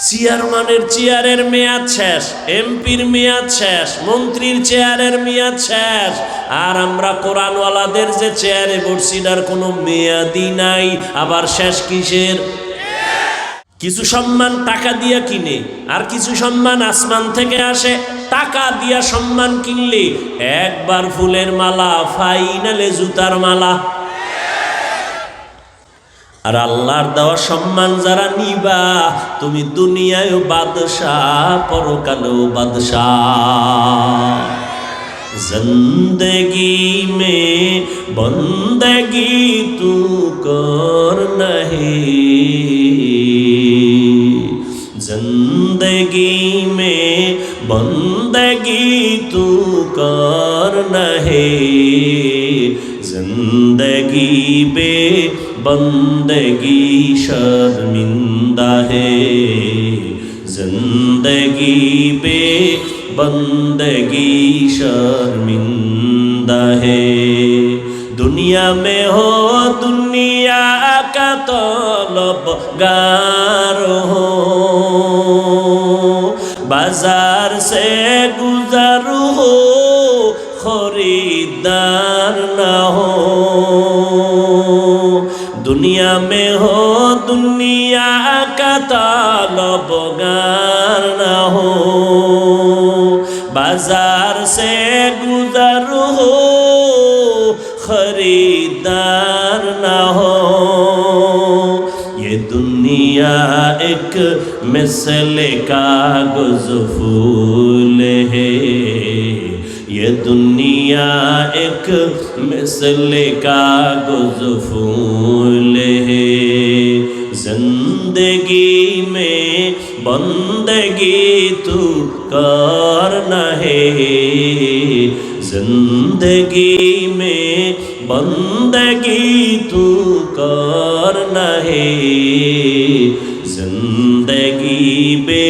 চেয়ারম্যানের চেয়ারের মেয়াদ শেষ, এমপির মেয়াদ শেষ, মন্ত্রীর চেয়ারের মেয়াদ শেষ, আর আমরা কোরআনওয়ালাদের যে চেয়ারে বসছি তার কোনো মেয়াদই নাই। আবার শেষ কিসের? কিছু সম্মান টাকা দিয়া কিনে, আর কিছু সম্মান আসমান থেকে আসে। টাকা দিয়া সম্মান কিনলে একবার ফুলের মালা, ফাইনালে জুতার মালা। আর আল্লাহর দেওয়া সম্মান যারা নিবা, তুমি দুনিয়ায় বাদশাহ, পরকালেও বাদশাহ। জিন্দগি মে বন্দগি তু করনা হে, जिंदगी में बंदगी तू करना है, जिंदगी बे बंदगी शर्मिंदा है, जिंदगी बे बंदगी शर्मिंदा है। दुनिया में हो दुनिया का तलबगार हो, बाजार से गुजर हो, खरीदार ना हो। दुनिया में हो दुनिया का तलबगार ना हो, बाजार से गुजर हो, खरीदार ना हो। ये दुनिया एक मिसले कागज फूल है, ये दुनिया एक मिसले कागज फूल है। जिंदगी में बंदगी तू करना है, जिंदगी में बंदगी तू करना है, जिंदगी बे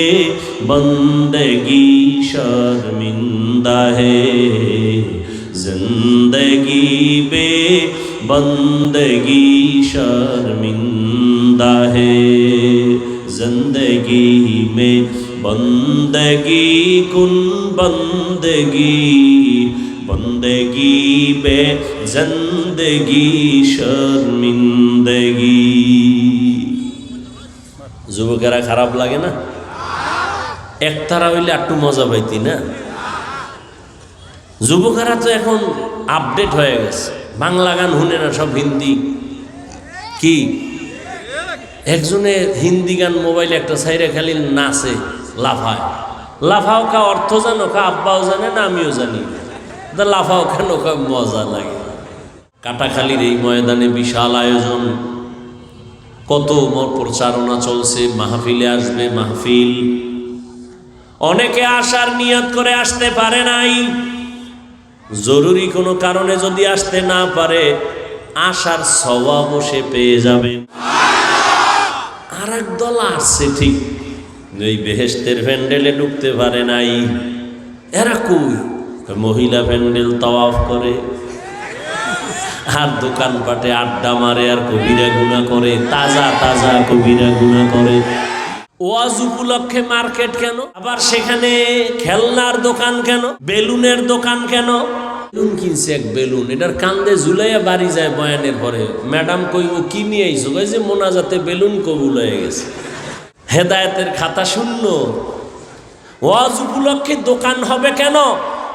बंदगी शर्मिंदा है, जिंदगी बे बंदगी शर्मिंदा है। जिंदगी में बंदगी कुन बंदगी, बंदगी बे जिंदगी शर्मिंदगी। যুবকেরা খারাপ লাগে না? একতারা হইলে একটু মজা পাইতি না? যুবকেরা তো এখন আপডেট হয়ে গেছে, বাংলা গান শুনে না, সব হিন্দি। কি একজনে হিন্দি গান মোবাইলে একটা সাইরে খালি নাচে, লাফায়। লাফাও কা অর্থ জানো? কা আব্বাও জানে না, আমিও জানি। লাফাও কেন? মজা লাগে। কাটাখালীর এই ময়দানে বিশাল আয়োজন, কত প্রচারণা চলছে, মাহফিলে আসবে, মাহফিল। অনেকে আসার নিয়ত করে আসতে পারে নাই, জরুরি কোনো কারণে যদি আসতে না পারে, আসার সওয়াব সে পেয়ে যাবে। আর এক দল আসছে ঠিক, এই বেহেশতের প্যান্ডেলে ঢুকতে পারে নাই। এরা কই? মহিলা প্যান্ডেল তাওয়াফ করে, আর দোকানপাটে আড্ডা মারে, আর কবিরা গুনাহ করে, তাজা তাজা কবিরা গুনাহ করে। ওয়াজ উপলক্ষে মার্কেট কেন? আবার সেখানে খেলনার দোকান কেন? বেলুনের দোকান কেন? বেলুন কিনছে এক বেলুন, এটার কান্দে ঝুলাইয়া বাড়ি যায় বয়ানের পরে। ম্যাডাম কইব কি নিয়ে আইছো? কই যে মোনাজাতে বেলুন কবুল হয়ে গেছে। হেদায়েতের খাতা শূন্য। ওয়াজ উপলক্ষে দোকান হবে কেন?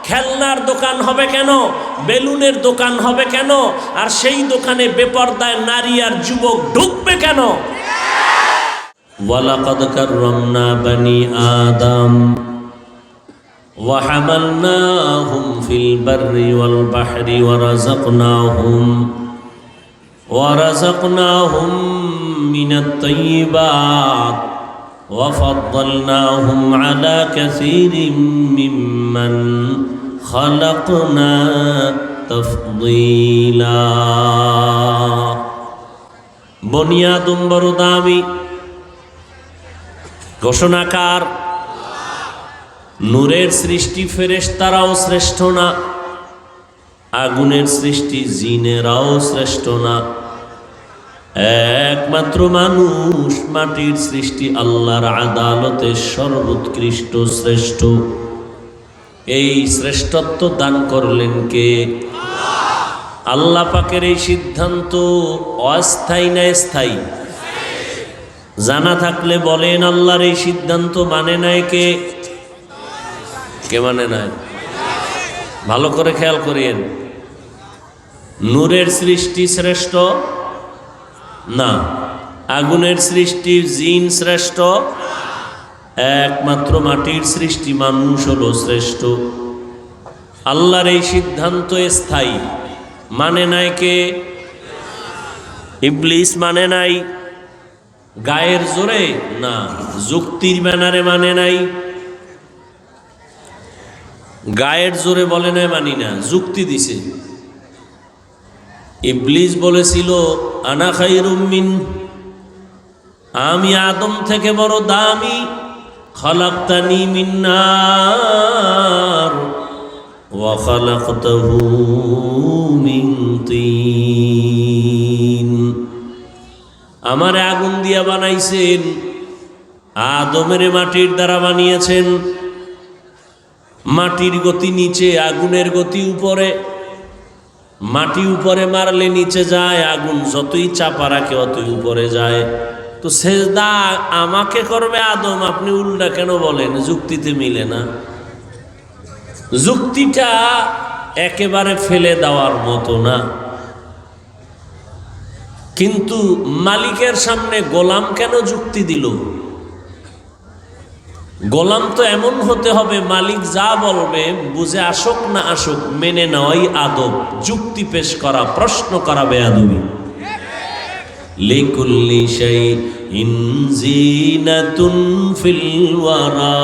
খেলনার দোকান হবে কেন? বেলুনের দোকান হবে কেন? আর সেই দোকানে বেপরদায় নারী আর যুবক ঢুকবে কেন? ওয়ালাকাদ কাররামনা বানি আদম ওয়া হামালনাহুম ফিল বাররি ওয়াল বাহরি ওয়া রাযাকনাহুম মিনাত তাইয়্যিবাত ওয়া ফাদ্দালনাহুম আলা কাসীরিম মিম্মান খালাকনা তাফদীলা। বনি আদম বড় দামি, ঘোষণাকার। নূরের সৃষ্টি ফেরেশতারাও শ্রেষ্ঠ না, আগুনের সৃষ্টি জিনেরাও শ্রেষ্ঠ না। একমাত্র মানুষ মাটির সৃষ্টি, আল্লাহর আদালতে সর্বোৎকৃষ্ট শ্রেষ্ঠ। এই শ্রেষ্ঠত্ব দান করলেন কে? আল্লাহ পাকের এই সিদ্ধান্ত অস্থায়ী না স্থায়ী? জানা থাকলে বলেন, আল্লাহর এই সিদ্ধান্ত মানে নাই কে? কে মানে নাই? ভালো করে খেয়াল করেন। নূরের সৃষ্টি শ্রেষ্ঠ না, আগুনের সৃষ্টি জিন শ্রেষ্ঠ, একমাত্র মাটির সৃষ্টি মানুষ হলো শ্রেষ্ঠ। আল্লাহর এই সিদ্ধান্ত স্থায়ী, মানে নাই কে? ইবলিস মানে নাই, গায়ের জোরে না, যুক্তির ব্যানারে মানে নাই। গায়ের জোরে বলে নাই মানি না, যুক্তি দিছে। ইবলিস বলেছিল আনা খায়রুম মিন, আমি আদম থেকে বড় দামি, খালাকতানি মিন নার ওয়া খালাকতাহু মিন তিন। আমারে আগুন দিয়া বানাইছেন, আদমের মাটির দ্বারা বানিয়েছেন। মাটির গতি নিচে, আগুনের গতি উপরে। মাটি উপরে মারলে নিচে যায়, আগুন যতই চাপা রাখে অতই উপরে যায়। তো সেজদা আমাকে করবে আদম, আপনি উল্টা কেন বলেন? যুক্তিতে মিলে না। যুক্তিটা একেবারে ফেলে দেওয়ার মতো না। কিন্তু মালিকের সামনে গোলাম কেন যুক্তি দিল? গোলাম তো এমন হতে হবে, মালিক যা বলবে বুঝে আসুক না আসুক মেনে নেওয়াই আদব। যুক্তি পেশ করা, প্রশ্ন করা বেয়াদবি। লিকুল্লি শাইইন জিনাতুন ফিল ওয়ারা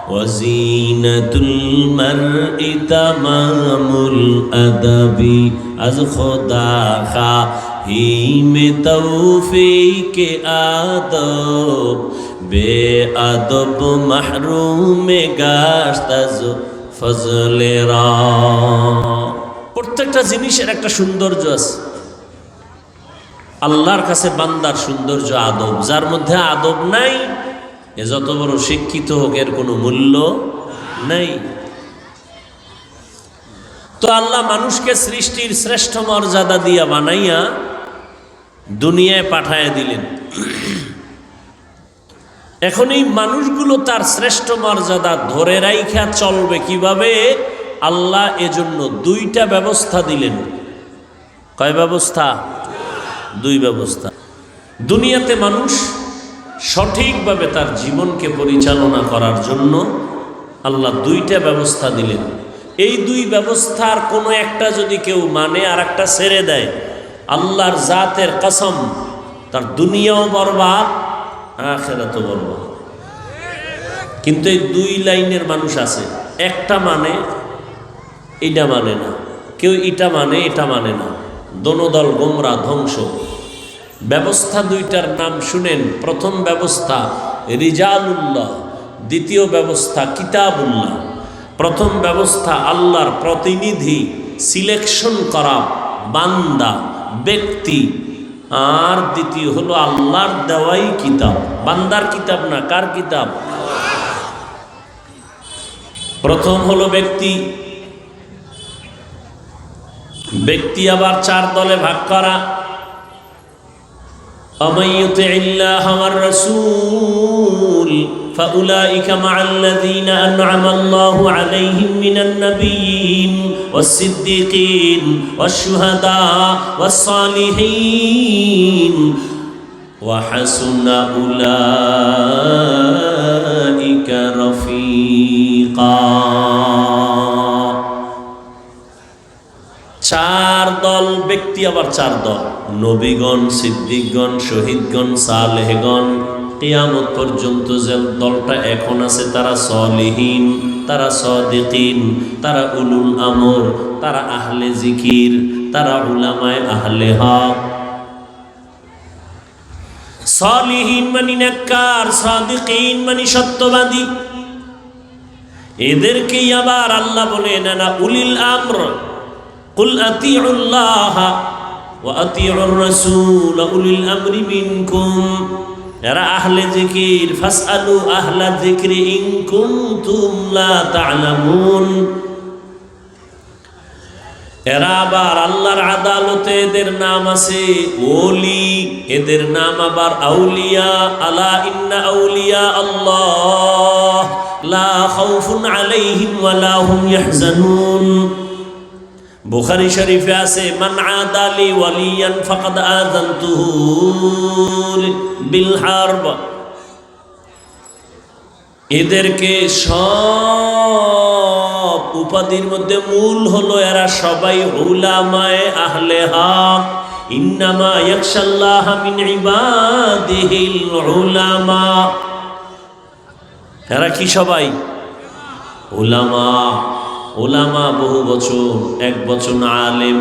ওয়া জিনাতুল মারই তামামুল আদাবি। আজ খোদা খাহিমে তৌফিকে আদব, বেআদব মাহরুমে গাশতাজ ফজলেরা। প্রত্যেকটা জিনিসের একটা সৌন্দর্য আছে। আল্লাহর কাছে বান্দার সৌন্দর্য আদব। যার মধ্যে আদব নাই, এ যত বড় শিক্ষিত হোক এর কোনো মূল্য নাই। তো আল্লাহ মানুষকে সৃষ্টির শ্রেষ্ঠ মর্যাদা দিয়া বানাইয়া দুনিয়ায় পাঠাইয়া দিলেন। এখন এই মানুষগুলো তার শ্রেষ্ঠ মর্যাদা ধরে রাইখা চলবে কিভাবে? আল্লাহ এজন্য দুইটা ব্যবস্থা দিলেন। কয় ব্যবস্থা? দুই ব্যবস্থা। দুনিয়াতে মানুষ সঠিকভাবে তার জীবনকে পরিচালনা করার জন্য আল্লাহ দুইটা ব্যবস্থা দিলেন। এই দুই ব্যবস্থার কোনো একটা যদি কেউ মানে আর একটা ছেড়ে দেয়, আল্লাহর জাতের কসম, তার দুনিয়াও বরবাদ, আখিরাতও বরবাদ। কিন্তু এই দুই লাইনের মানুষ আছে, একটা মানে এটা মানে না, কেউ এটা মানে এটা মানে না, দোনো দল গোমরা, ধ্বংস। ব্যবস্থা দুইটার নাম শুনেন। প্রথম ব্যবস্থা রিজালুল্লাহ, দ্বিতীয় ব্যবস্থা কিতাবুল্লাহ। প্রথম ব্যবস্থা আল্লাহর প্রতিনিধি সিলেকশন করা বান্দা, ব্যক্তি। আর দ্বিতীয় হলো আল্লাহর দেওয়াই কিতাব। বান্দার কিতাব না, কার কিতাব? প্রথম হলো ব্যক্তি। ব্যক্তি আবার চার দলে ভাগ করা। ومن يطع الله والرسول فأولئك مع الذين أنعم الله عليهم من النبيين والصديقين والشهداء والصالحين وحسن أولئك رفيقا। চার দল ব্যক্তি, আবার চার দল নবীগণ, সিদ্দিকগণ, শহীদগণ, সালেহগণ। কিয়ামত পর্যন্ত যে দলটা এখন আছে তারা সলিহিন, তারা সাদিকিন, তারা উলুল আমর, তারা আহলে জিকির, তারা উলামায়ে আহলে হক। সলিহিন মানে নেককার, সাদিকিন মানে সত্যবাদী। এদেরকেই আবার আল্লাহ বলেন না উলিল আমর কুল আতিউল্লাহ ওয়া আতিউর রাসূল উলিল আমরি মিনকুম। এরা আহলে জিকির, ফাসআলু আহলা যিকরি ইন কুনতুম লা তা'লামুন। এরা আবার আল্লাহর আদালতে এদের নাম আছে ওলি, এদের নাম আবার আউলিয়া। আলা ইন্না আউলিয়া আল্লাহ লা খাউফুন আলাইহিম ওয়া লা হুম ইয়াহজানুন। বুখারী শরীফে আছে মান আদালি ওয়ালিয়ান ফাকাদ আযানতুহু বিল হারব। এদেরকে সব উপাধির মধ্যে মূল হলো এরা সবাই উলামায়ে আহলে হক। ইন্নামা ইয়াখশাল্লাহ মিন ইবাদিহিল উলামা। এরা কি সবাই? উলামা। উলামা বহু বচন, এক বচন আলেম।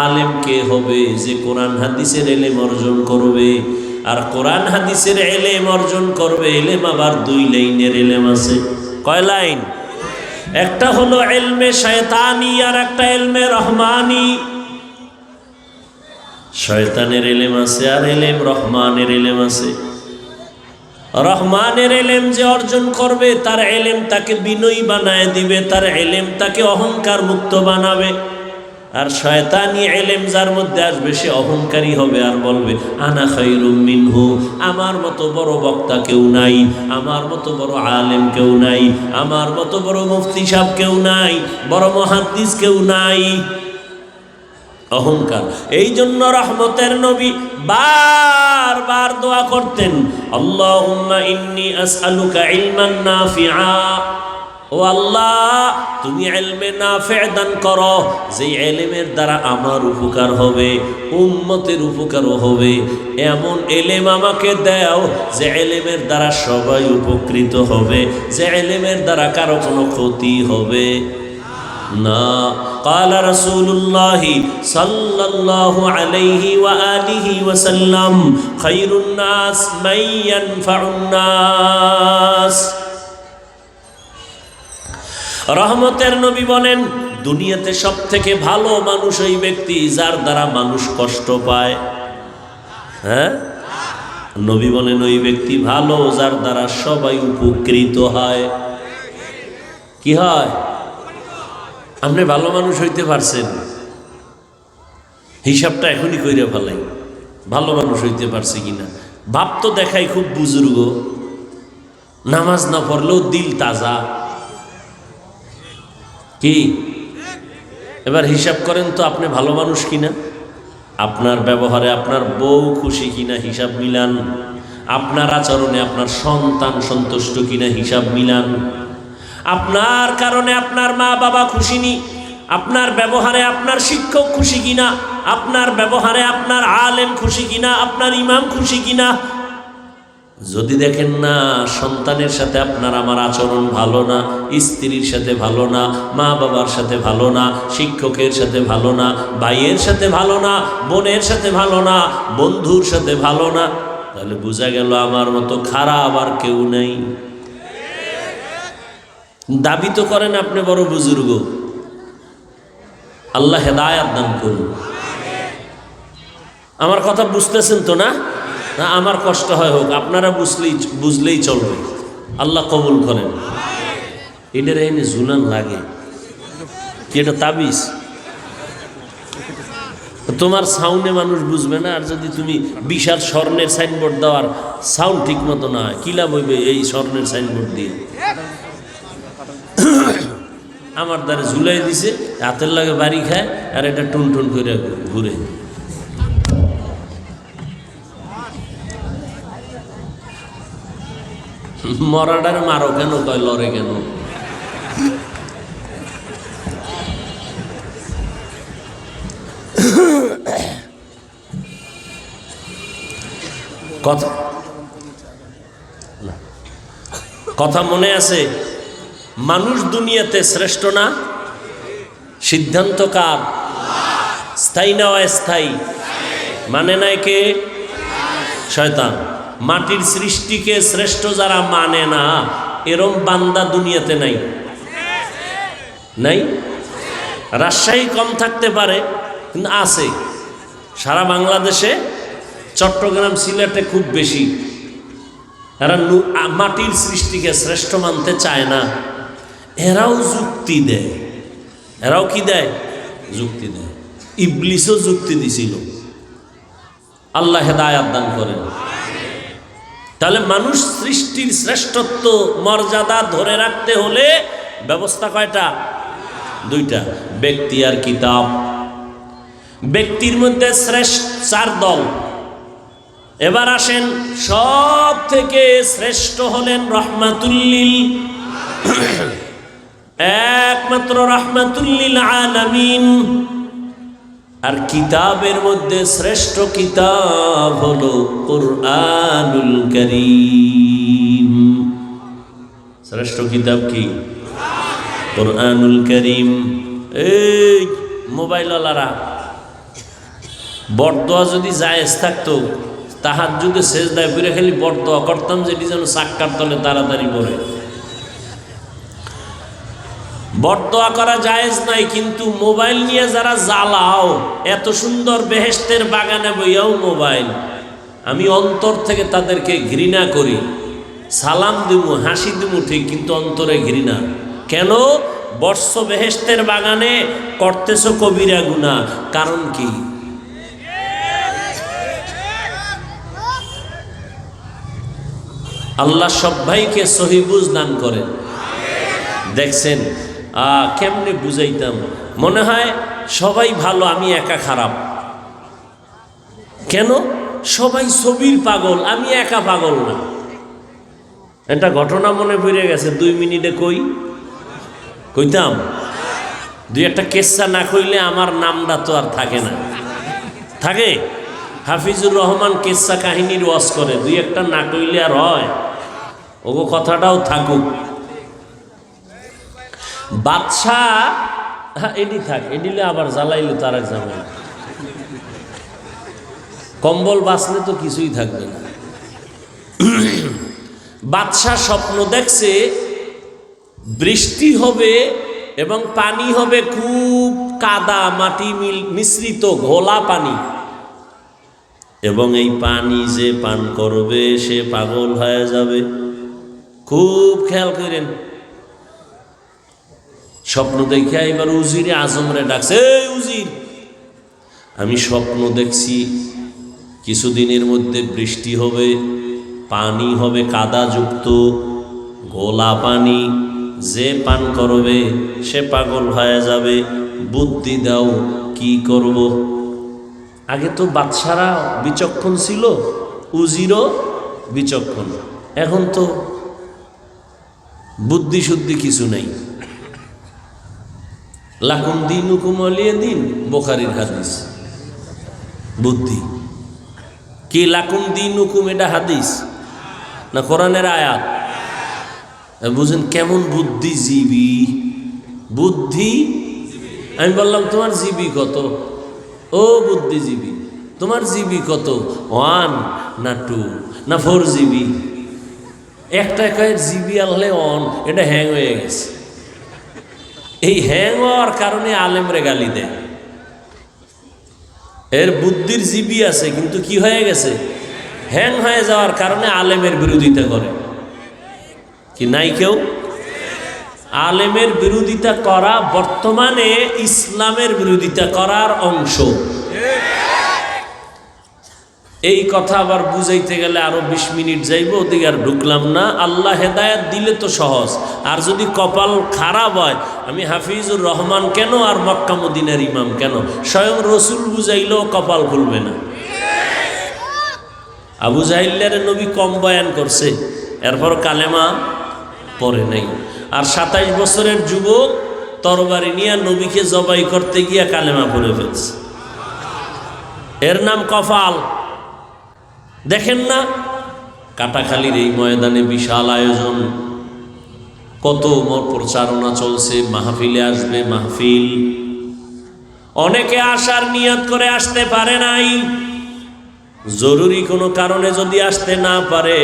আলেম কে হবে? যে কোরআন হাদিসের ইলম অর্জন করবে। আর কোরআন হাদিসের ইলম অর্জন করবে, ইলম আবার দুই লাইনের ইলম আছে। কয় লাইন? একটা হলো ইলমে শয়তানি আর একটা ইলমে রহমানি। শয়তানের ইলম আছে আর ইলম রহমানের ইলম আছে। রহমানের ইলম যে অর্জন করবে তার ইলম তাকে বিনয়ী বানায় দিবে, তার ইলম তাকে অহংকার মুক্ত বানাবে। আর শয়তানি ইলম যার মধ্যে আসবে সে অহংকারী হবে আর বলবে আনা খায়রুম মিনহু, আমার মতো বড় বক্তা কেউ নাই, আমার মতো বড় আলেম কেউ নাই, আমার মতো বড় মুফতি সাহেব কেউ নাই, বড় মুহাদ্দিস কেউ নাই। অহংকার। এই জন্য রহমতের নবী বারবার দোয়া করতেন, আল্লাহুম্মা ইন্নী আসআলুকা ইলমান নাফিআ। ও আল্লাহ, তুমি ইলমে নাফি দান করো, যে ইলমের দ্বারা আমার উপকার হবে, উম্মতের উপকারও হবে। এমন ইলম আমাকে দাও যে ইলমের দ্বারা সবাই উপকৃত হবে, যে ইলমের দ্বারা কারো কোনো ক্ষতি হবে না। قال رسول الله صلى الله عليه وآله وسلم خير الناس من ينفع الناس। রহমতের নবী বলেন, দুনিয়াতে সব থেকে ভালো মানুষ ওই ব্যক্তি যার দ্বারা মানুষ কষ্ট পায়। হ্যাঁ, নবী বলেন ওই ব্যক্তি ভালো যার দ্বারা সবাই উপকৃত হয়। কি হয়? আপনি ভালো মানুষ হইতে পারছেন, হিসাবটা এখনই কইরা ফেলাই, ভালো মানুষ হইতে পারছে কিনা। ভাব তো দেখাই খুব বুজুর্গ, নামাজ না পড়লেও দিল তাজা। কি এবার হিসাব করেন তো আপনি ভালো মানুষ কিনা। আপনার ব্যবহারে আপনার বউ খুশি কিনা হিসাব মিলান, আপনার আচরণে আপনার সন্তান সন্তুষ্ট কিনা হিসাব মিলান, আপনার কারণে আপনার মা বাবা খুশি নি, আপনার ব্যবহারে আপনার শিক্ষক খুশি কিনা, আপনার ব্যবহারে আপনার আলেম খুশি কিনা, আপনার ইমাম খুশি কিনা। যদি দেখেন না সন্তানের সাথে আপনার আমার আচরণ ভালো না, স্ত্রীর সাথে ভালো না, মা বাবার সাথে ভালো না, শিক্ষকের সাথে ভালো না, ভাইয়ের সাথে ভালো না, বোনের সাথে ভালো না, বন্ধুর সাথে ভালো না, তাহলে বোঝা গেল আমার মতো খারাপ আর কেউ নেই। দাবি তো করেন আপনি বড় বুজুর্গ, আল্লাহ হেদায়াত দান করুন। আমার কথা বুঝতেছেন তো না? না, আমার কষ্ট হয় হোক, আপনারা বুঝলেই চলবে। আল্লাহ কবুল করেন। এটার এনে ঝুলান লাগে কি? এটা তাবিজ। তোমার সাউন্ডে মানুষ বুঝবে না, আর যদি তুমি বিশাল স্বর্ণের সাইনবোর্ড দেওয়ার সাউন্ড ঠিক মতো না হয়, কি লাভ হইবে এই স্বর্ণের সাইনবোর্ড দিয়ে? আমার দ্বারা ঝুলাই দিছে, হাতের লাগে বাড়ি খায়, আর এটা টুন টুন করে ঘুরে। মরাডার মারো কেন, কয় লড়ে কেন? কথা মনে আছে? মানুষ দুনিয়াতে শ্রেষ্ঠ না? সিদ্ধান্ত কার? স্থায়ী না অস্থায়ী? মানে নাই কে? শয়তান। মাটির সৃষ্টিকে শ্রেষ্ঠ যারা মানে না, এরম বান্দা দুনিয়াতে নাই। নাই? রাজশাহী কম থাকতে পারে, কিন্তু আছে। সারা বাংলাদেশে, চট্টগ্রাম সিলেটে খুব বেশি। এরা মাটির সৃষ্টিকে শ্রেষ্ঠ মানতে চায় না। এরাও যুক্তি দেয়। এরাও কি দেয়? যুক্তি দেয়। ইবলিসও যুক্তি দিছিল। আল্লাহ হেদায়াত দান করেন। তাহলে মানুষ সৃষ্টির শ্রেষ্ঠত্ব মর্যাদা ধরে রাখতে হলে ব্যবস্থা কয়টা? দুইটা, ব্যক্তি আর কিতাব। ব্যক্তির মধ্যে শ্রেষ্ঠ 4 দল। এবার আসেন, সব থেকে শ্রেষ্ঠ হলেন রহমাতুল্লিল, একমাত্র রহমাতুল্লিল আলামিন। আর কিতাবের মধ্যে শ্রেষ্ঠ কিতাব হলো কুরআনুল কারীম। শ্রেষ্ঠ কিতাব কি? কুরআনুল কারীম। এই মোবাইলওয়ালারা, বরদোয়া যদি জায়েজ থাকতো, তাহাজ্জুদে সেজদায় পড়ে খালি বরদোয়া করতাম, যেটি যেন চাক্কার তলে তাড়াতাড়ি পড়ে। বরদোয়া করা জায়েজ নাই, কিন্তু মোবাইল নিয়ে যারা জ্বালাও, এত সুন্দর বেহেশতের বাগানে বইয়াও মোবাইল। আমি অন্তর থেকে তাদেরকে ঘৃণা করি। সালাম দিমু, হাসি দিমু ঠিক, কিন্তু অন্তরে ঘৃণা। কেন? বর্ষ বেহেশতের বাগানে করতেছ কবিরা গুনাহ। কারণ কি? আল্লাহ সব ভাইকে সহি বুঝ দান করেন। দেখছেন কেমনে বুঝাইতাম, মনে হয় সবাই ভালো, আমি একা খারাপ। কেন? সবাই ছবির পাগল, আমি একা পাগল না। একটা ঘটনা মনে পড়ে গেছে, 2 মিনিটে কইতাম। 2-একটা কেসা না কইলে আমার নামটা তো আর থাকে না। থাকে? হাফিজুর রহমান কেসা কাহিনীর ওয়াজ করে, 2-একটা না কইলে আর হয়? ওগো কথাটাও থাকুক। বাদশাহ, এডি থাক, এডিলে আবার জ্বালাইলে তার এক ঝামেলা। কম্বল বাঁচলে তো কিছুই থাকবে না। বাদশাহ স্বপ্ন দেখছে বৃষ্টি হবে এবং পানি হবে খুব কাদা মাটি মিশ্রিত ঘোলা পানি, এবং এই পানি যে পান করবে সে পাগল হয়ে যাবে। খুব খেয়াল করেন। স্বপ্ন দেখে এবার উজিরে আজমরে ডাকছে, এই উজির, আমি স্বপ্ন দেখছি কিছুদিনের মধ্যে বৃষ্টি হবে, পানি হবে কাদাযুক্ত ঘোলা পানি, যে পান করবে সে পাগল হয়ে যাবে, বুদ্ধি দাও কি করব। আগে তো বাদশারা বিচক্ষণ ছিল, উজিরও বিচক্ষণ। এখন তো বুদ্ধি শুদ্ধি কিছু নাই। লাকুম দীনুকুম ওয়ালিয়া দিন, বুখারীর হাদিস। বুদ্ধি কি? লাকুম দীনুকুম এটা হাদিস না কোরআনের আয়াত? বুঝেন কেমন বুদ্ধিজীবী। বুদ্ধি, আমি বললাম তোমার জিবি কত? ও বুদ্ধিজীবী, তোমার জিবি কত? 1 না 2 না 4 জিবি? একটা কয়েক জিবি আনলে এটা হ্যাং হয়ে গেছে। এই হ্যাং হওয়ার কারণে আলেমরে গালি দেয়। এর বুদ্ধির জিবি আছে, কিন্তু কি হয়ে গেছে? হ্যাং হয়ে যাওয়ার কারণে আলেমের বিরোধিতা করে। কি নাই কেউ? আলেমের বিরোধিতা করা বর্তমানে ইসলামের বিরোধিতা করার অংশ। এই কথা আবার বুঝাইতে গেলে আরো 20 মিনিট যাইব, ওদিকে আর ঢুকলাম না। আল্লাহ হেদায়েত দিলে তো সহজ, আর যদি কপাল খারাপ হয়, আমি হাফিজুর রহমান কেন আর মক্কা মদিনার ইমাম কেন, স্বয়ং রসুল বুঝাইলেও কপাল খুলবে না। আবু জাহিলের নবী কম বয়ান করছে, এরপর কালেমা পড়ে নাই। আর 27 বছরের যুবক তরবারি নিয়ে নবীকে জবাই করতে গিয়া কালেমা পড়ে ফেলছে। এর নাম কপাল। দেখেন না কাটাখালীর এই ময়দানে বিশাল আয়োজন, কত প্রচারণা চলছে, মাহফিলে আসবে মাহফিল। অনেকে আসার নিয়ত করে আসতে পারে নাই, জরুরি কোনো কারণে যদি আসতে না পারে,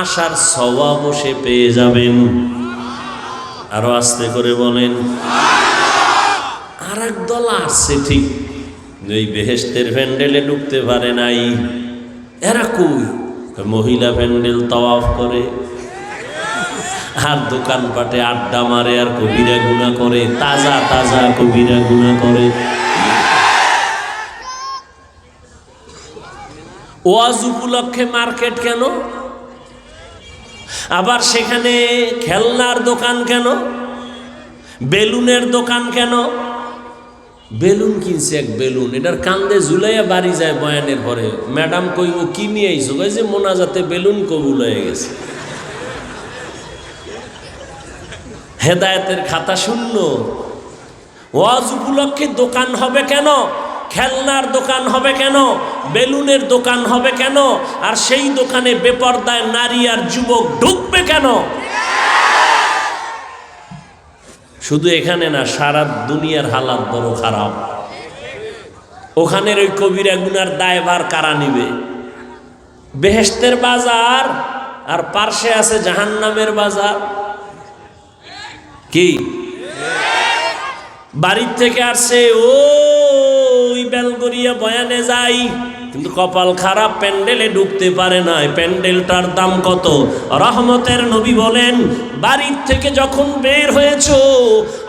আসার সওয়াব সে পেয়ে যাবেন। আরো আস্তে করে বলেন। আর এক দল আসছে ঠিক, এই বেহেশতের প্যান্ডেলে ঢুকতে পারে নাই। এরা কই? মহিলা প্যান্ডেল তাওয়াফ করে আর দোকানপাটে আড্ডা মারে আর কবিরা গুনাহ করে, তাজা তাজা কবিরা গুনাহ করে। ওয়াজ উপলক্ষে মার্কেট কেন? আবার সেখানে খেলনার দোকান কেন? বেলুনের দোকান কেন? বেলুন কিনছে এক বেলুন, এটার কান্দে ঝুলাইয়া বাড়ি যায় বয়ানের পরে। ম্যাডাম কইব কি নিয়ে আইছো? কই যে মোনাজাতে বেলুন কবুল হয়ে গেছে। হেদায়েতের খাতা শূন্য। ওয়াজ উপলক্ষে দোকান হবে কেন? খেলনার দোকান হবে কেন? বেলুনের দোকান হবে কেন? আর সেই দোকানে বেপরদায় নারী আর যুবক ঢুকবে কেন? শুধু এখানে না, সারা দুনিয়ার হালাত বড় খারাপ। ওখানের ওই কবিরা গুনার দায়ভার কারা নিবে? বেহেশতের বাজার আর পার্শ্বে আছে জাহান্নামের বাজার। কি বাড়ির থেকে আসছে ওই বেলগড়িয়া বয়ানে যাই, কিন্তু কপাল খারাপ, প্যান্ডেলে ঢুকতে পারে না। প্যান্ডেলটার দাম কত? রহমতের নবী বলেন, বাড়ির থেকে যখন বের হয়েছো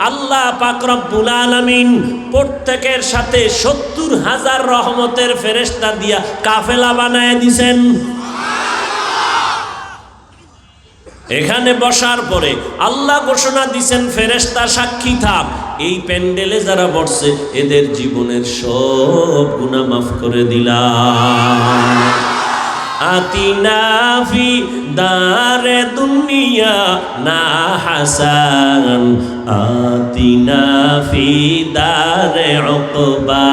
আল্লাহ পাক রব্বুল আলামিন প্রত্যেকের সাথে ৭০,০০০ রহমতের ফেরেশতা দিয়া কাফেলা বানায় দিছেন। এখানে বসার পরে আল্লাহ ঘোষণা দিছেন, ফেরেশতা সাক্ষী থাক, এই প্যান্ডেলে যারা বসছে এদের জীবনের সব গুনাহ মাফ করে দিলাম। আতিনা ফি দারে দুনিয়া না হাসান, আতিনা ফি দারে উকবা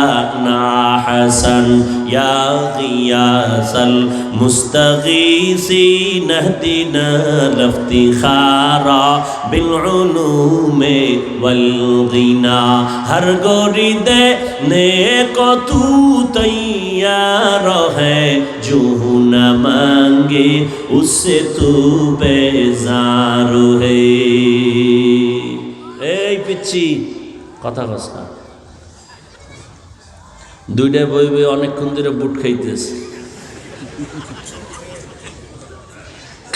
না হাসান, ইয়া গিয়াসাল মুস্তাগীসিন ইহদিনা লিফতিখারা বিল উলুমি ওয়াল গিনা, হর গরিদে নেকো তু তৈয়ার হ্যায় जो न मांगे उससे तू बेजार है। এই পিচ্ছি কথা কস না, দুইটা বই বই অনেকক্ষণ ধরে বুট খাইতেছে।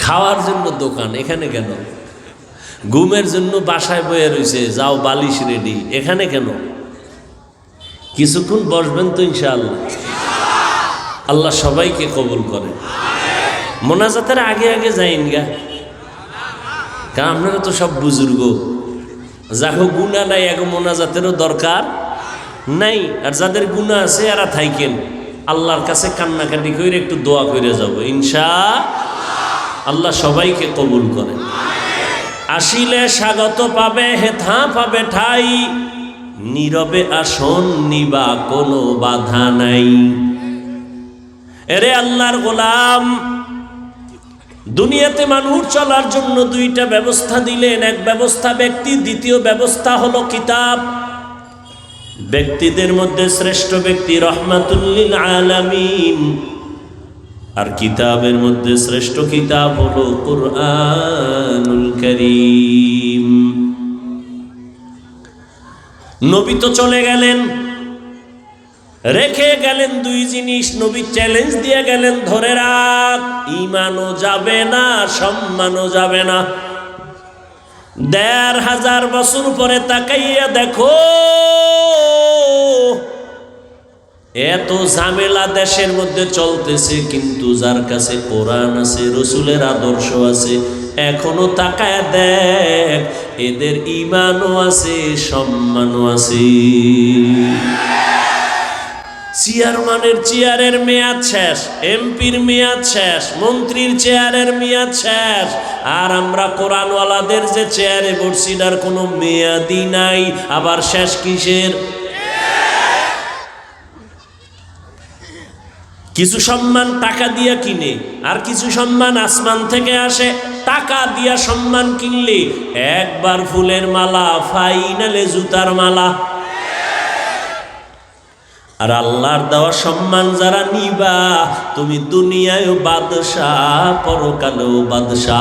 খাওয়ার জন্য দোকান এখানে কেন? ঘুমের জন্য বাসায় বয়ে রয়েছে, যাও বালিশ রেডি, এখানে কেন? কিছুক্ষণ বসবেন তো ইনশাআল্লাহ, আল্লাহ সবাইকে কবুল করে। মোনাজাতের আগে আগে যাইন গা, কারণ আপনারা তো সব বুজুর্গ, যাকে গুণা নাই এক মোনাজাতেরও দরকার নাই। আর যাদের গুণা আছে এরা থাইকেন, আল্লাহর কাছে কান্নাকাটি করে একটু দোয়া করে যাব, ইনশাআল্লাহ সবাইকে কবুল করে। আসিলে স্বাগত পাবে, হেথা পাবে ঠাই, নীরবে আসন নিবা কোনো বাধা নাই। এরে আল্লাহর গোলাম, দুনিয়াতে মানুষ চলার জন্য দুইটা ব্যবস্থা দিলেন, এক ব্যবস্থা ব্যক্তি, দ্বিতীয় ব্যবস্থা হলো কিতাব। ব্যক্তিদের মধ্যে শ্রেষ্ঠ ব্যক্তি রহমাতুল লিল আলামিন, আর কিতাবের মধ্যে শ্রেষ্ঠ কিতাব হলো কুরআনুল কারীম। নবী তো চলে গেলেন, রেখে গেলেন দুই জিনিস। নবী চ্যালেঞ্জ দিয়ে গেলেন, ধরে রাখ, ঈমানও যাবে না, সম্মানও যাবে না। ১৫০০ বছর পরে তাকাইয়া দেখো, এত ঝামেলা দেশের মধ্যে চলতেছে, কিন্তু যার কাছে কোরআন আছে, রসুলের আদর্শ আছে, এখনো তাকায় দেখ, এদের ঈমানও আছে, সম্মানও আছে। চেয়ারম্যানের চেয়ারের মেয়াদ শেষ, এমপির মেয়াদ শেষ, মন্ত্রীর চেয়ারের মেয়াদ শেষ, আর আমরা কোরআনওয়ালাদের যে চেয়ারে বসছি তার কোনো মেয়াদই নাই। আবার শেষ কিসের? কিছু সম্মান টাকা দিয়া কিনে, আর কিছু সম্মান আসমান থেকে আসে। টাকা দিয়া সম্মান কিনলে একবার ফুলের মালা, ফাইনালে জুতার মালা। আর আল্লাহর দেওয়া সম্মান যারা নিবা, তুমি দুনিয়ায় বাদশাহ, পরকালেও বাদশাহ।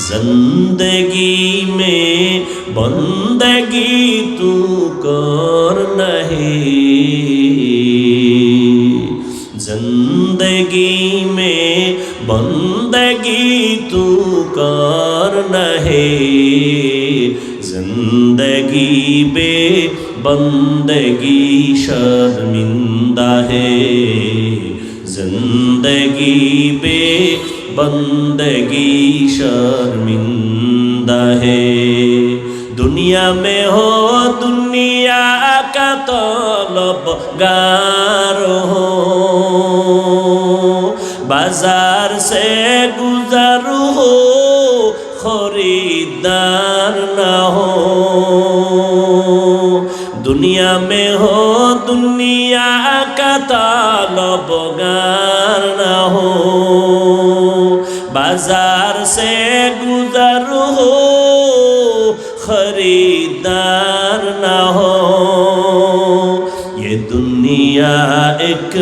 জিন্দগি মে বন্দগি তু কর तू करना है, जिंदगी बे बंदगी शर्मिंदा है, जिंदगी बे बंदगी शर्मिंदा है। दुनिया में हो दुनिया का तलबगार हो, बाजार से गुजर हो खरीदार ना हो। दुनिया में हो दुनिया का तलबगार ना हो, बाजार से गुजर हो खरीदार ना हो। ये दुनिया एक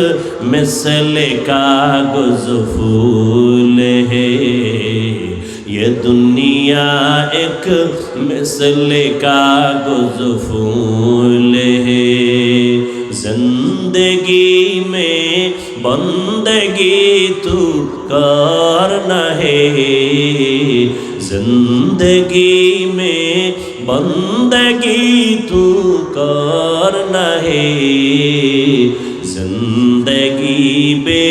मिसले कागज फूल है, ये दुनिया एक मिसले कागज फूल है। जिंदगी में बंदगी तू करना है, जिंदगी में बंदगी तू करना है, जिंदगी बे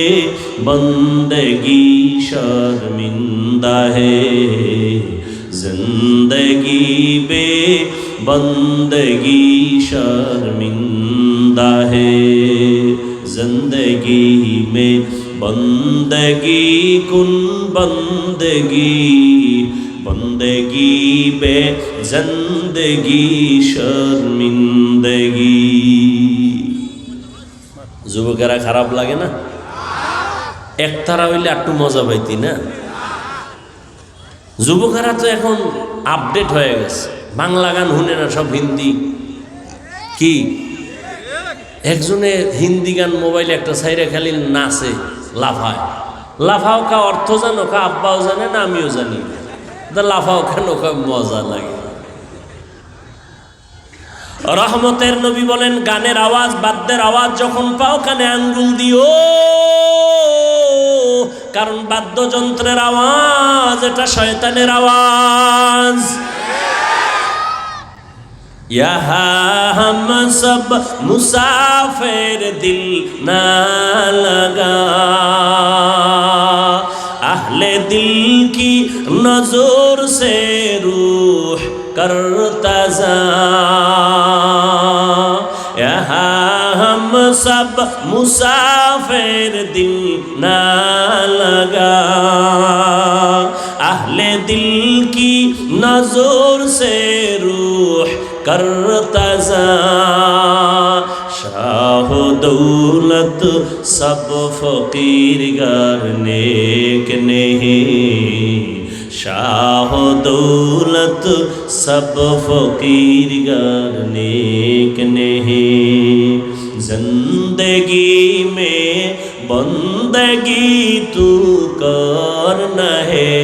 बंदगी शर्मिंदा है, जिंदगी बे बंदगी शर्मिंदा है। जिंदगी में बंदगी कुन बंदगी, बंदगी बे जिंदगी शर्मिंदगी। যুবকেরা খারাপ লাগে না? একতারা হইলে একটু মজা পাইতি না? যুবকেরা তো এখন আপডেট হয়ে গেছে, বাংলা গান শুনে না, সব হিন্দি। কি একজনে হিন্দি গান মোবাইলে একটা সাইরে খালি নাচে, লাফায়। লাফাও কা অর্থ জানো? কা আব্বাও জানে না, আমিও জানি। লাফাও কেন? মজা লাগে। রহমতের নবী বলেন, গানের আওয়াজ বাদ্যের আওয়াজ যখন পাও কানে আঙ্গুল দিও, কারণ বাদ্যযন্ত্রের আওয়াজ এটা শয়তানের আওয়াজ। यहाँ हम सब मुसाफिर दिल ना लगा, अहले दिल की नजर से रूह करता जा। यहाँ हम सब मुसाफिर दिल ना लगा, अहले दिल की नजर से रूह करता जा। शाह दौलत सब फकीर गर नेक नहीं, शाह दौलत सब फकीर गर नेक नहीं। जिंदगी में बंदगी तू करना है,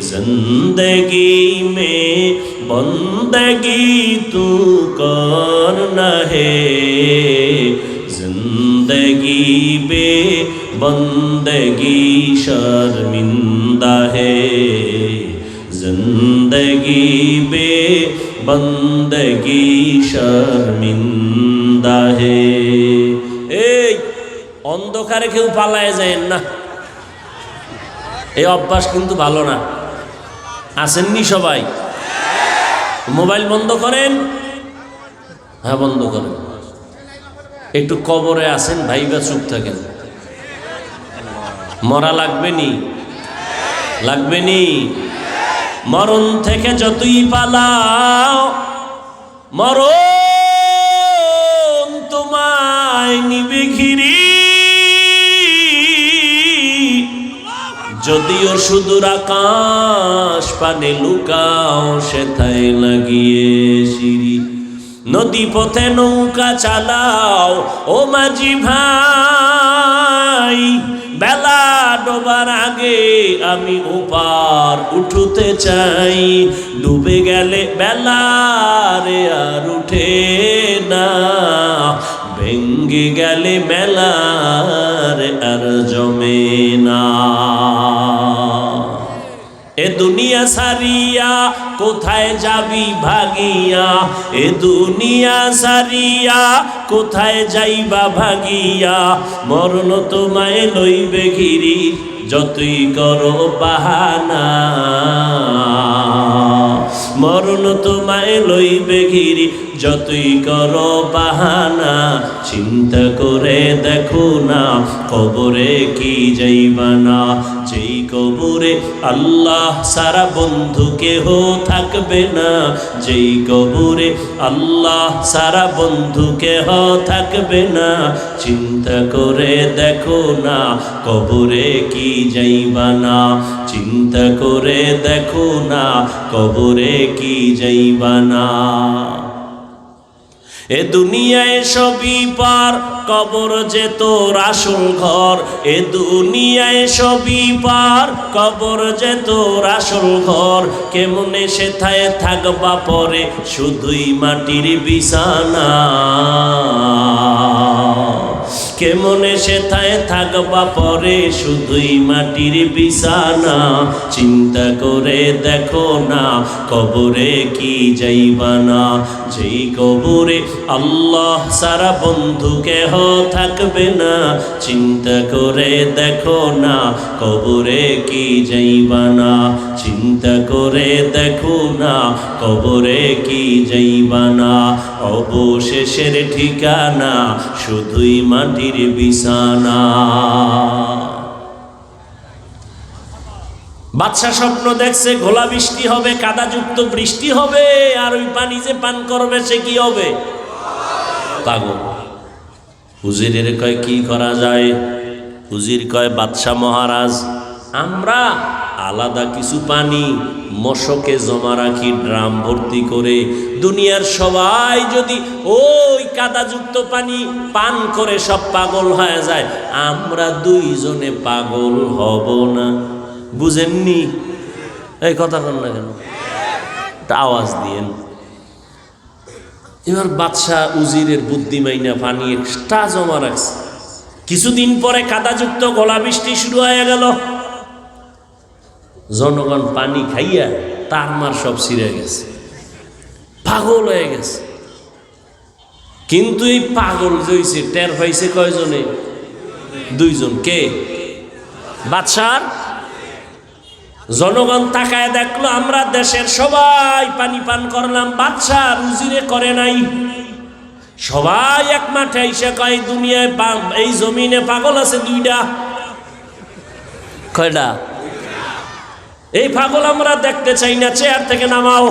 जिंदगी में बंदगी तू करना है, जिंदगी बे बंदगी शर्मिंदा है, जिंदगी बे बंदगी शर्मिंदा है। এই অন্ধকারে কেউ পালায় যায় না, এই অভ্যাস কিন্তু ভালো না। আসেননি সবাই? মোবাইল বন্ধ করেন। হ্যাঁ বন্ধ করেন। একটু কবরে আসেন, ভাইবা চুপ থাকেন। মরা লাগবে নি? লাগবে নি? মরণ থেকে যতই পালাও, মরণ তোমায় নিবে ঘিরি। যদিও সুদূর আকাশ পানে লুকাও, সেথায় লাগিয়ে সিঁড়ি। নদী পথে নৌকা চালাও ও মাঝি ভাই, বেলা ডোবার আগে আমি ওপার উঠতে চাই। ডুবে গেলে বেলা রে আর উঠে না, ভেঙ্গে গেলে মেলা রে আর জমে না। এ দুনিয়া সারিয়া কোথায় যাবি ভাগিয়া, এ দুনিয়া সারিয়া কোথায় যাইবা ভাগিয়া, মরণ তোমায় লইবে ঘিরি যতই করো বাহানা, মরণ তোমায় লইবে ঘিরি যতই করো বাহানা, চিন্তা করে দেখো না কবরে কি যাইবা না, যেই কবরে আল্লাহ সারা বন্ধু কেহ থাকবে না, যেই কবরে আল্লাহ সারা বন্ধু কেহ থাকবে না, চিন্তা করে দেখো না কবরে কি যাইবা না, চিন্তা করে দেখো না কবরে কি যাইবা না। এ দুনিয়ায় সবই পার কবর যে তোর আসল ঘর, এ দুনিয়ায় সবই পার কবর যে তোর আসল ঘর, কেমনে সেথায় থাকবা পরে শুধুই মাটির বিছানা, কেমনে সেথায় থাকবা পরে শুধুই মাটির বিছানা, চিন্তা করে দেখো না কবরে কি যাইবা না, যেই কবরে আল্লাহ সারা বন্ধু কেহ থাকবে না, চিন্তা করে দেখো না কবরে কি যাইবা না, চিন্তা করে দেখো না কবরে কি যাইবা না, অবশেষের ঠিকানা শুধুই মাটির বিছানা। বাদশা স্বপ্ন দেখছে ঘোলা বৃষ্টি হবে, কাদাযুক্ত বৃষ্টি হবে, আর ওই পানি যে পান করবে সে কি হবে? পাগল। উজিরের কয় কি করা যায়? উজির কয় বাদশা মহারাজ, আমরা আলাদা কিছু পানি মশকে জমা রাখি ড্রাম ভর্তি করে, দুনিয়ার সবাই যদি ওই কাদাযুক্ত পানি পান করে সব পাগল হয়ে যায়, আমরা দুইজনে পাগল হব না। বুঝেননি? এই কথা কন না কেন, আওয়াজ দিয়েন। এবার বাদশা উজিরের বুদ্ধি মাইনা পানি এক্সট্রা জমা রাখছে। কিছুদিন পরে কাদাযুক্ত গলা বৃষ্টি শুরু হয়ে গেল, জনগণ পানি খাইয়া তার মার সব ছিঁড়ে গেছে, পাগল হয়ে গেছে। কিন্তু এই পাগল জইছে টের পাইছে কয়জনে? দুইজন। কে? বাদশার। জনগণ তাকায় দেখলো আমরা দেশের সবাই পানি পান করলাম, বাদশা উজিরে করে নাই। সবাই এক মাঠে এসে কয় দুনিয়ায় এই জমিনে পাগল আছে দুইটা। কয়টা? এই পাগল আমরা দেখতে চাই না, চেয়ার থেকে নামাও।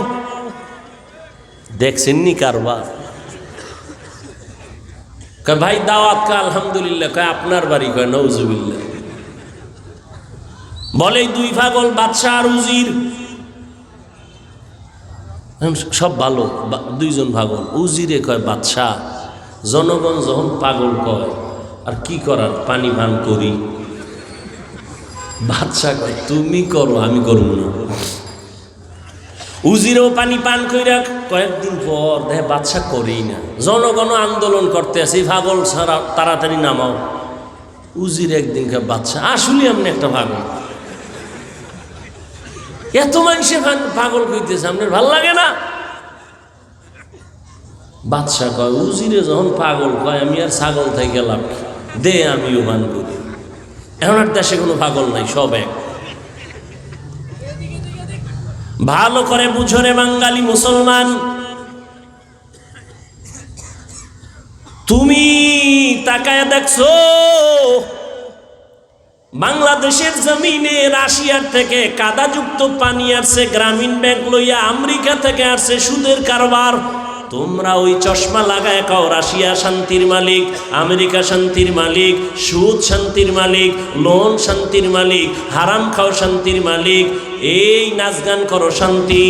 দেখছেননি কারবার? কয় ভাই দাওয়াত। কয় আলহামদুলিল্লাহ। কয় আপনার বাড়ি? কয় নওজুবিল্লাহ। বলে দুই পাগল, বাদশা আর উজির। সব ভালো, দুইজন পাগল। উজিরে কয় বাদশা, জনগণ যখন পাগল কয় আর কি করার, পানি পান করি। বাদশা কয় তুমি করো, আমি করবো না। উজিরও পানি পান কইরা কয়েকদিন পর দেখে বাদশা করেই না। জনগণ আন্দোলন করতে আছে, পাগল ছাড়া তাড়াতাড়ি নামাও। উজির একদিন কয় বাদশা আসলে আপনি একটা পাগল, এত মানুষে পাগল কইতেছে, আপনার ভাল লাগে না? বাদশা কয় উজিরে যখন পাগল কয় আমি আর ছাগল থেকে গেলাম, দে আমিও পান করি। এখন আর দেশে কোনো পাগল নাই, সব এক। ভালো করে বুঝো রে বাঙালি মুসলমান, তুমি তাকায় দেখছো বাংলাদেশের জমিনে রাশিয়ার থেকে কাদাযুক্ত পানি আসছে, গ্রামীণ ব্যাংক লইয়া আমেরিকা থেকে আসছে সুদের কারবার। তোমরা ওই চশমা লাগায় কাও রাশিয়া শান্তির মালিক, আমেরিকা শান্তির মালিক, সুদ শান্তির মালিক, লোন শান্তির মালিক, হারাম খাও শান্তির মালিক, এই নাচ গান করো শান্তি।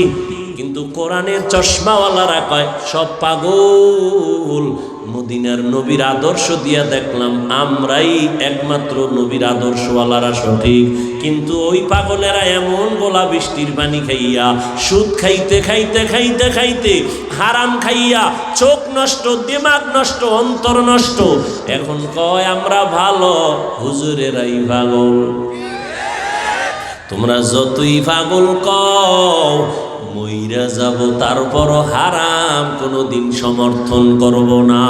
কিন্তু কোরআনের চশমাওয়ালারা কয় সব পাগল। মদিনার নবীর আদর্শ দিয়া দেখলাম আমরাই একমাত্র নবীর আদর্শওয়ালারা সঠিক। কিন্তু ওই পাগলেরা এমন গোলা বৃষ্টির পানি খাইয়া, সুদ খাইতে খাইতে খাইতে খাইতে, হারাম খাইয়া চোখ নষ্ট, দিমাগ নষ্ট, অন্তর নষ্ট। এখন কয় আমরা ভালো, হুজুরেরাই পাগল। তোমরা যতই পাগল কও মইরা যাব তারপর হারাম কোনোদিন সমর্থন করব না।